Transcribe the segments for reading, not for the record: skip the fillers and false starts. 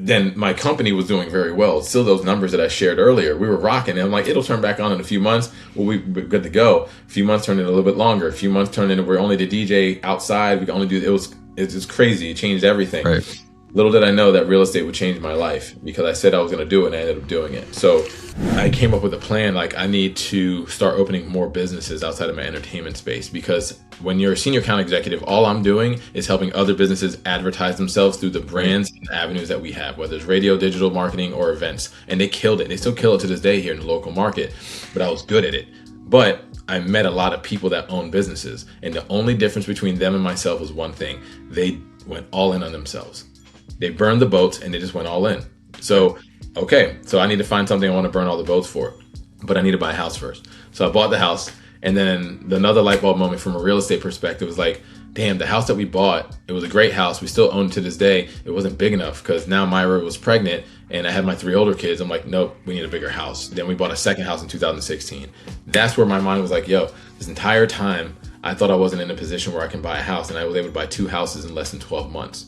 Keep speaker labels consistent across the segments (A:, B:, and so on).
A: then my company was doing very well. Still those numbers that I shared earlier, we were rocking. And I'm like, it'll turn back on in a few months. Well, we're good to go. A few months turned into a little bit longer. A few months turned into we're only the DJ outside. We can only do, it's just crazy. It changed everything.
B: Right.
A: Little did I know that real estate would change my life, because I said I was going to do it and I ended up doing it. So I came up with a plan. Like, I need to start opening more businesses outside of my entertainment space, because when you're a senior account executive, all I'm doing is helping other businesses advertise themselves through the brands and avenues that we have, whether it's radio, digital marketing, or events. And they killed it. They still kill it to this day here in the local market, but I was good at it. But I met a lot of people that own businesses, and the only difference between them and myself was one thing. They went all in on themselves. They burned the boats and they just went all in. So, okay, so I need to find something I want to burn all the boats for, but I need to buy a house first. So I bought the house, and then another light bulb moment from a real estate perspective was like, damn, the house that we bought, it was a great house. We still own it to this day. It wasn't big enough, because now Myra was pregnant and I had my 3 older kids. I'm like, nope, we need a bigger house. Then we bought a second house in 2016. That's where my mind was like, yo, this entire time I thought I wasn't in a position where I can buy a house, and I was able to buy 2 houses in less than 12 months.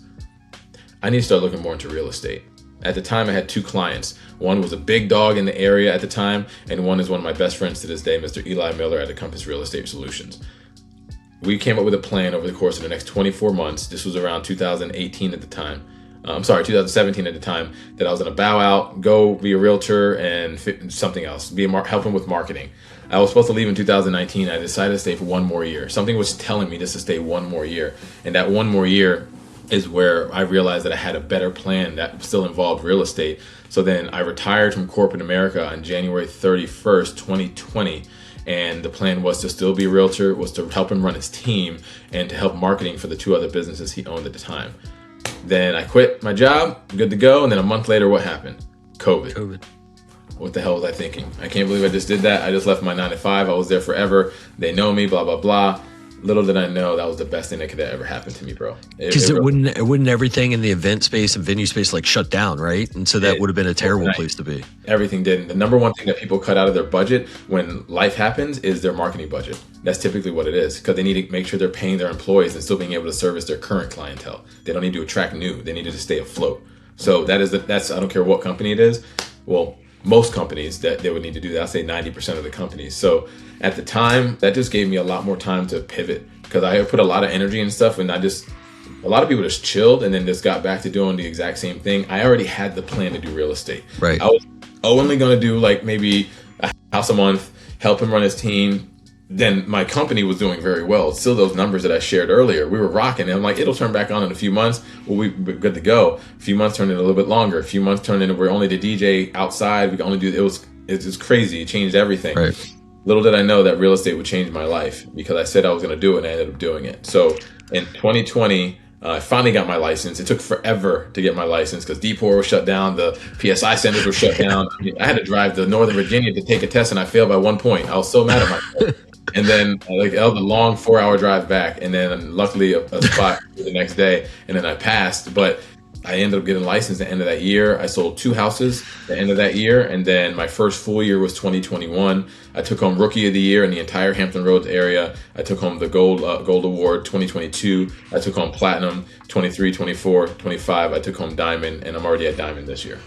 A: I need to start looking more into real estate. At the time, I had 2 clients. One was a big dog in the area at the time, and one is one of my best friends to this day, Mr. Eli Miller at Compass Real Estate Solutions. We came up with a plan over the course of the next 24 months. This was around 2018 at the time. 2017 at the time, that I was going to bow out, go be a realtor, and something else, helping with marketing. I was supposed to leave in 2019. I decided to stay for 1 more year. Something was telling me just to stay 1 more year. And that 1 more year is where I realized that I had a better plan that still involved real estate. So then I retired from corporate America on January 31st, 2020. And the plan was to still be a realtor, was to help him run his team, and to help marketing for the 2 other businesses he owned at the time. Then I quit my job, good to go. And then a month later, what happened? COVID. What the hell was I thinking? I can't believe I just did that. I just left my 9 to 5. I was there forever. They know me, blah, blah, blah. Little did I know that was the best thing that could ever happen to me, bro.
B: Because wouldn't everything in the event space and venue space like shut down, right? And so that would have been a terrible place to be.
A: Everything did. And the number one thing that people cut out of their budget when life happens is their marketing budget. That's typically what it is, because they need to make sure they're paying their employees and still being able to service their current clientele. They don't need to attract new. They need to just stay afloat. So that's I don't care what company it is. Well, most companies that they would need to do that. I'd say 90% of the companies. So at the time, that just gave me a lot more time to pivot, because I put a lot of energy and stuff, and a lot of people just chilled and then just got back to doing the exact same thing. I already had the plan to do real estate.
B: Right.
A: I was only going to do like maybe a house a month, help him run his team. Then my company was doing very well. Still those numbers that I shared earlier, we were rocking. And I'm like, it'll turn back on in a few months. Well, we're good to go. A few months turned into a little bit longer. A few months turned into we're only the DJ outside. We can only do, it's just crazy. It changed everything.
B: Right.
A: Little did I know that real estate would change my life, because I said I was going to do it and I ended up doing it. So in 2020, I finally got my license. It took forever to get my license because D4 was shut down. The PSI centers were shut down. I had to drive to Northern Virginia to take a test, and I failed by 1 point. I was so mad at myself. And then like that was a long 4-hour drive back, and then luckily a spot the next day, and then I passed. But I ended up getting licensed at the end of that year. I sold 2 houses at the end of that year, and then my first full year was 2021. I took home Rookie of the Year in the entire Hampton Roads area. I took home the Gold Award 2022. I took home Platinum 23, 24, 25. I took home Diamond, and I'm already at Diamond this year.